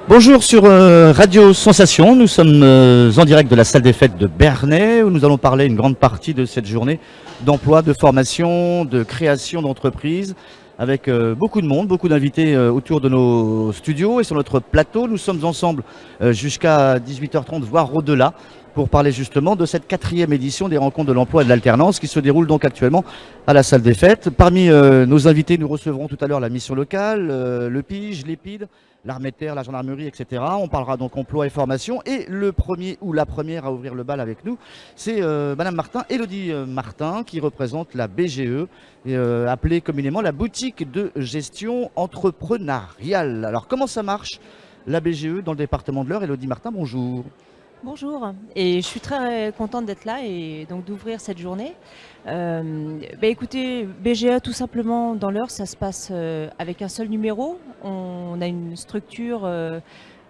Bonjour sur Radio Sensation, nous sommes en direct de la salle des fêtes de Bernay où nous allons parler une grande partie de cette journée d'emploi, de formation, de création d'entreprises avec beaucoup de monde, beaucoup d'invités autour de nos studios et sur notre plateau. Nous sommes ensemble jusqu'à 18h30 voire au-delà pour parler justement de cette 4e édition des rencontres de l'emploi et de l'alternance qui se déroule donc actuellement à la salle des fêtes. Parmi nos invités, nous recevrons tout à l'heure la mission locale, le PIGE, l'EPID, l'armée de terre, la gendarmerie, etc. On parlera donc emploi et formation. Et le premier ou la première à ouvrir le bal avec nous, c'est Madame Martin, Élodie Martin, qui représente la BGE, appelée communément la boutique de gestion entrepreneuriale. Alors comment ça marche la BGE dans le département de l'Eure? Élodie Martin, bonjour. Bonjour, et je suis très contente d'être là et donc d'ouvrir cette journée. Écoutez, BGE tout simplement dans l'Eure, ça se passe avec un seul numéro. On a une structure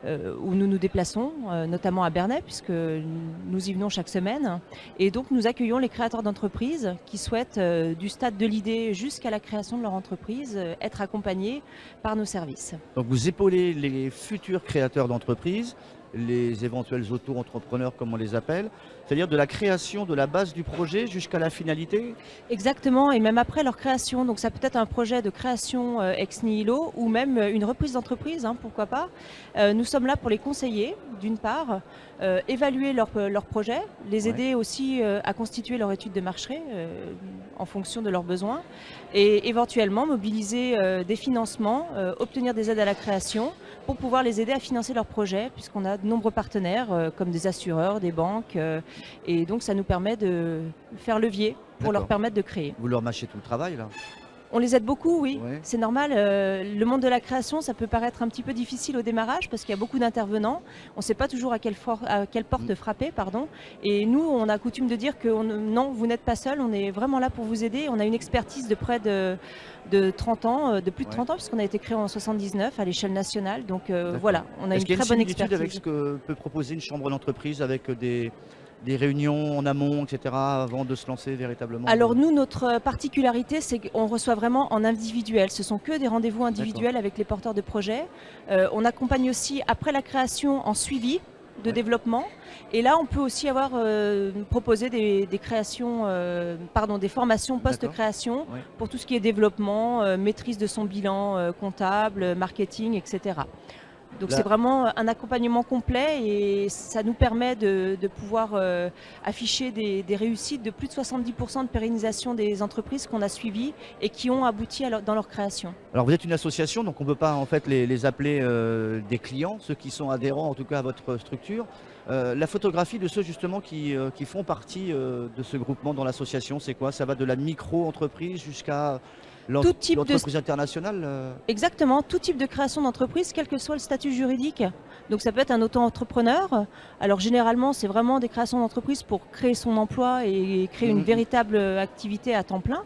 où nous nous déplaçons, notamment à Bernay, puisque nous y venons chaque semaine. Et donc nous accueillons les créateurs d'entreprises qui souhaitent, du stade de l'idée jusqu'à la création de leur entreprise, être accompagnés par nos services. Donc vous épaulez les futurs créateurs d'entreprises, les éventuels auto-entrepreneurs comme on les appelle, c'est-à-dire de la création de la base du projet jusqu'à la finalité? Exactement, et même après leur création. Donc ça peut être un projet de création ex nihilo ou même une reprise d'entreprise, hein, pourquoi pas. Nous sommes là pour les conseiller, d'une part, évaluer leur projet, les aider aussi à constituer leur étude de marché en fonction de leurs besoins et éventuellement mobiliser des financements, obtenir des aides à la création pour pouvoir les aider à financer leur projet, puisqu'on a de nombreux partenaires comme des assureurs, des banques, et donc ça nous permet de faire levier pour leur permettre de créer. Vous leur mâchez tout le travail là? On les aide beaucoup, oui, Ouais. c'est normal. Le monde de la création, ça peut paraître un petit peu difficile au démarrage parce qu'il y a beaucoup d'intervenants. On ne sait pas toujours à quelle porte frapper, pardon. Et nous, on a coutume de dire que non, vous n'êtes pas seul, on est vraiment là pour vous aider. On a une expertise de près de 30 ans, de plus de 30 ans, puisqu'on a été créé en 79 à l'échelle nationale. Donc voilà, on a une très bonne expertise. Avec ce que peut proposer une chambre d'entreprise avec des réunions en amont, etc., avant de se lancer véritablement? Alors nous, notre particularité, c'est qu'on reçoit vraiment en individuel. Ce sont que des rendez-vous individuels avec les porteurs de projets. On accompagne aussi, après la création, en suivi de développement. Et là, on peut aussi avoir proposé des créations, des formations post-création pour tout ce qui est développement, maîtrise de son bilan comptable, marketing, etc. Donc c'est vraiment un accompagnement complet et ça nous permet de pouvoir afficher des réussites de plus de 70% de pérennisation des entreprises qu'on a suivies et qui ont abouti dans leur création. Alors vous êtes une association, donc on ne peut pas en fait les appeler des clients, ceux qui sont adhérents en tout cas à votre structure. La photographie de ceux justement qui font partie de ce groupement dans l'association, c'est quoi? Ça va de la micro-entreprise jusqu'à l'entreprise internationale? Exactement, tout type de création d'entreprise, quel que soit le statut juridique. Donc ça peut être un auto-entrepreneur. Alors généralement, c'est vraiment des créations d'entreprise pour créer son emploi et créer une véritable activité à temps plein.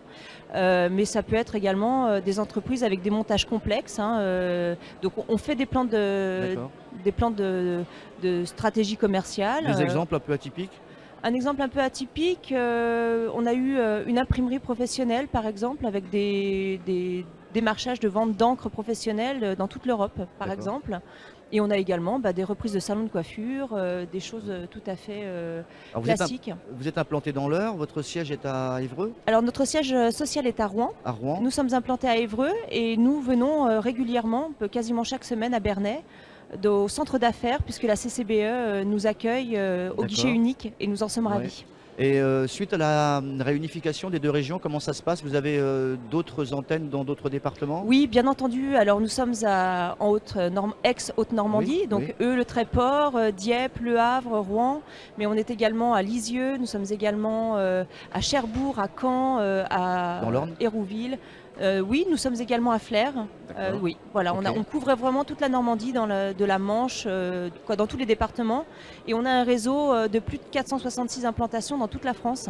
Mais ça peut être également des entreprises avec des montages complexes. Donc on fait des plans de stratégie commerciale. Des exemples un peu atypiques? Un exemple un peu atypique, on a eu une imprimerie professionnelle par exemple avec des démarchages de vente d'encre professionnelle dans toute l'Europe par exemple. Et on a également des reprises de salons de coiffure, des choses tout à fait classiques. Vous êtes implanté dans l'Eure, votre siège est à Évreux? Alors notre siège social est à Rouen. À Rouen. Nous sommes implantés à Évreux et nous venons régulièrement, quasiment chaque semaine à Bernay, au centre d'affaires, puisque la CCBE nous accueille au guichet unique et nous en sommes ravis. Et suite à la réunification des deux régions, comment ça se passe? Vous avez d'autres antennes dans d'autres départements? Oui, bien entendu. Alors nous sommes en ex-Haute-Normandie, donc Le Tréport, Dieppe, Le Havre, Rouen, mais on est également à Lisieux, nous sommes également à Cherbourg, à Caen, à Hérouville. Oui, nous sommes également à Flers. Oui, voilà, on couvre vraiment toute la Normandie de la Manche, dans tous les départements. Et on a un réseau de plus de 466 implantations dans toute la France.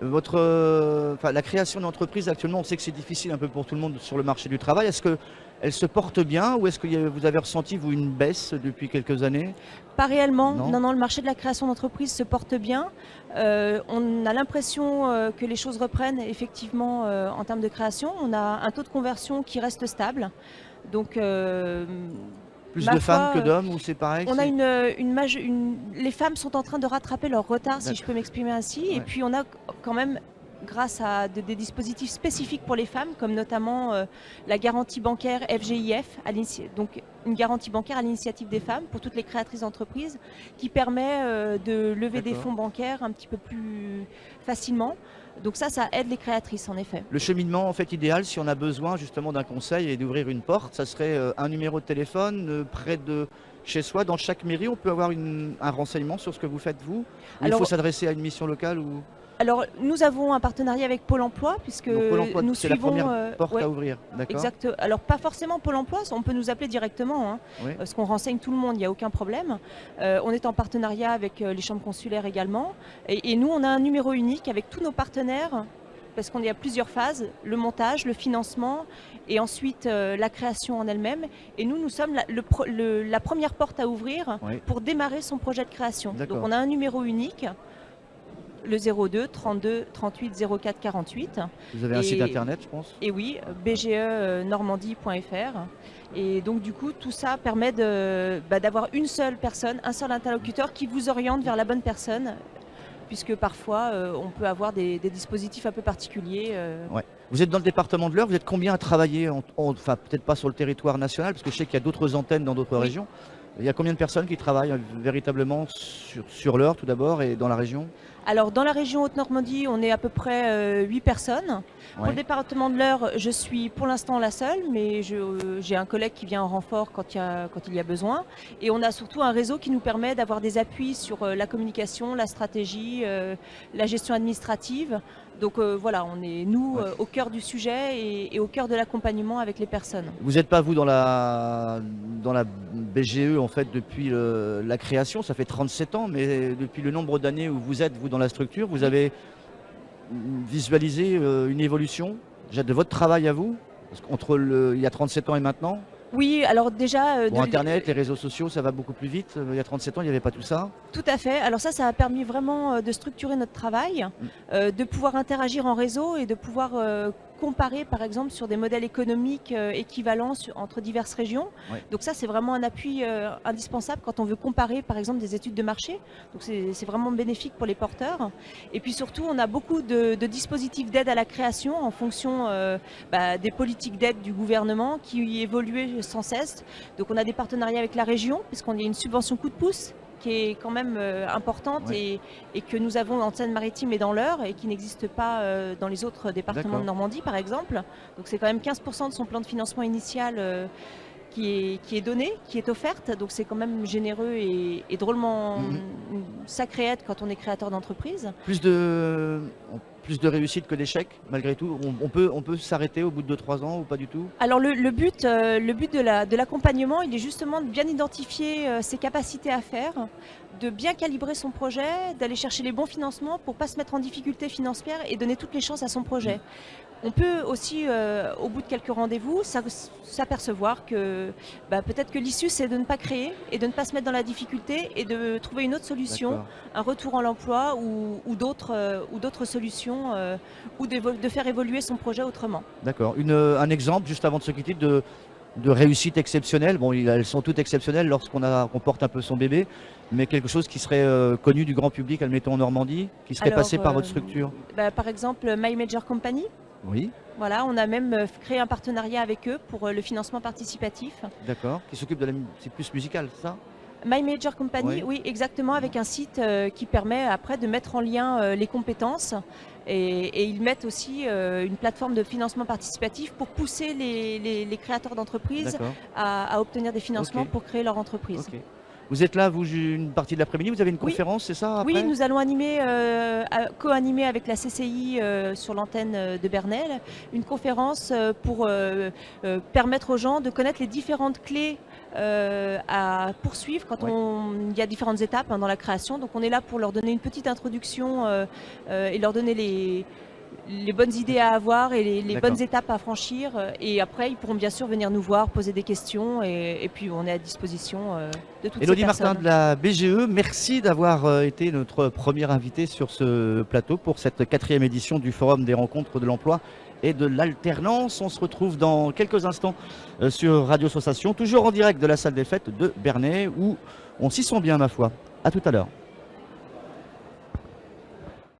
La création d'entreprise actuellement, on sait que c'est difficile un peu pour tout le monde sur le marché du travail. Est-ce qu'elle se porte bien ou est-ce que vous avez ressenti, vous, une baisse depuis quelques années? Pas réellement. Non, le marché de la création d'entreprise se porte bien. On a l'impression que les choses reprennent effectivement en termes de création. On a un taux de conversion qui reste stable. Donc Plus Ma de femmes foi, que d'hommes ou c'est pareil? on a les femmes sont en train de rattraper leur retard, si je peux m'exprimer ainsi. Et Ouais. puis on a quand même, grâce à des dispositifs spécifiques pour les femmes, comme notamment la garantie bancaire FGIF, donc une garantie bancaire à l'initiative des femmes pour toutes les créatrices d'entreprises, qui permet de lever des D'accord. fonds bancaires un petit peu plus facilement. Donc ça aide les créatrices en effet. Le cheminement en fait idéal, si on a besoin justement d'un conseil et d'ouvrir une porte, ça serait un numéro de téléphone près de chez soi. Dans chaque mairie, on peut avoir un renseignement sur ce que vous faites vous? Ou il faut s'adresser à une mission locale ou... Alors, nous avons un partenariat avec Pôle emploi, puisque Donc, Pôle emploi, nous c'est la suivons... première porte ouais, à ouvrir, d'accord? exact. Alors, pas forcément Pôle emploi, on peut nous appeler directement, hein, Oui. parce qu'on renseigne tout le monde, il n'y a aucun problème. On est en partenariat avec les chambres consulaires également. Et nous, on a un numéro unique avec tous nos partenaires, parce qu'on y a plusieurs phases, le montage, le financement et ensuite la création en elle-même. Et nous sommes la première porte à ouvrir pour démarrer son projet de création. Donc on a un numéro unique, le 02 32 38 04 48. Vous avez un site internet, je pense? Et oui, bgenormandie.fr. Et donc du coup, tout ça permet d'avoir une seule personne, un seul interlocuteur qui vous oriente vers la bonne personne, puisque parfois on peut avoir des dispositifs un peu particuliers. Ouais. Vous êtes dans le département de l'Eure, vous êtes combien à travailler, enfin peut-être pas sur le territoire national, parce que je sais qu'il y a d'autres antennes dans d'autres régions. Il y a combien de personnes qui travaillent véritablement sur l'Eure tout d'abord et dans la région? Alors dans la région Haute-Normandie, on est à peu près 8 personnes. Pour le département de l'Eure, je suis pour l'instant la seule, mais j'ai un collègue qui vient en renfort quand il y a besoin. Et on a surtout un réseau qui nous permet d'avoir des appuis sur la communication, la stratégie, la gestion administrative. Donc voilà, on est au cœur du sujet et au cœur de l'accompagnement avec les personnes. Vous n'êtes pas vous dans la BGE en fait depuis la création, ça fait 37 ans, mais depuis le nombre d'années où vous êtes vous dans la structure, vous avez visualisé une évolution de votre travail à vous, entre il y a 37 ans et maintenant? Oui, alors déjà... Bon, Internet, les réseaux sociaux, ça va beaucoup plus vite. Il y a 37 ans, il n'y avait pas tout ça. Tout à fait. Alors ça a permis vraiment de structurer notre travail, de pouvoir interagir en réseau et de pouvoir comparer, par exemple, sur des modèles économiques équivalents entre diverses régions. Donc ça, c'est vraiment un appui indispensable quand on veut comparer, par exemple, des études de marché. Donc c'est vraiment bénéfique pour les porteurs. Et puis surtout, on a beaucoup de dispositifs d'aide à la création en fonction des politiques d'aide du gouvernement qui évoluent sans cesse. Donc on a des partenariats avec la région, puisqu'on a une subvention coup de pouce qui est quand même importante et que nous avons en Seine-Maritime et dans l'Eure et qui n'existe pas dans les autres départements de Normandie par exemple. Donc c'est quand même 15% de son plan de financement initial qui est donnée, qui est offerte. Donc c'est quand même généreux et drôlement sacré aide quand on est créateur d'entreprise. Plus de réussite que d'échec, malgré tout. On peut s'arrêter au bout de 2-3 ans ou pas du tout? Alors le but de l'accompagnement, il est justement de bien identifier ses capacités à faire, de bien calibrer son projet, d'aller chercher les bons financements pour ne pas se mettre en difficulté financière et donner toutes les chances à son projet. On peut aussi, au bout de quelques rendez-vous, s'apercevoir que peut-être que l'issue, c'est de ne pas créer et de ne pas se mettre dans la difficulté et de trouver une autre solution, un retour en l'emploi ou d'autres solutions, ou de faire évoluer son projet autrement. D'accord. Un exemple, juste avant de se quitter, de réussite exceptionnelle. Bon, elles sont toutes exceptionnelles lorsqu'on porte un peu son bébé, mais quelque chose qui serait connu du grand public, admettons en Normandie, qui serait passé par votre structure? Par exemple, My Major Company. Oui. Voilà, on a même créé un partenariat avec eux pour le financement participatif. D'accord. Qui s'occupe c'est plus musical, c'est ça? My Major Company, oui, exactement, avec un site qui permet après de mettre en lien les compétences et ils mettent aussi une plateforme de financement participatif pour pousser les créateurs d'entreprises à obtenir des financements pour créer leur entreprise. Vous êtes là, vous, une partie de l'après-midi, vous avez une conférence, c'est ça après? Oui, nous allons co-animer avec la CCI sur l'antenne de Bernay, une conférence pour permettre aux gens de connaître les différentes clés à poursuivre quand il y a différentes étapes dans la création. Donc on est là pour leur donner une petite introduction et leur donner les bonnes idées à avoir et les bonnes étapes à franchir. Et après, ils pourront bien sûr venir nous voir, poser des questions et puis on est à disposition de toutes Élodie ces personnes. Martin de la BGE, merci d'avoir été notre première invitée sur ce plateau pour cette 4e édition du Forum des rencontres de l'emploi et de l'alternance. On se retrouve dans quelques instants sur Radio Sensation, toujours en direct de la salle des fêtes de Bernay, où on s'y sent bien, ma foi. À tout à l'heure.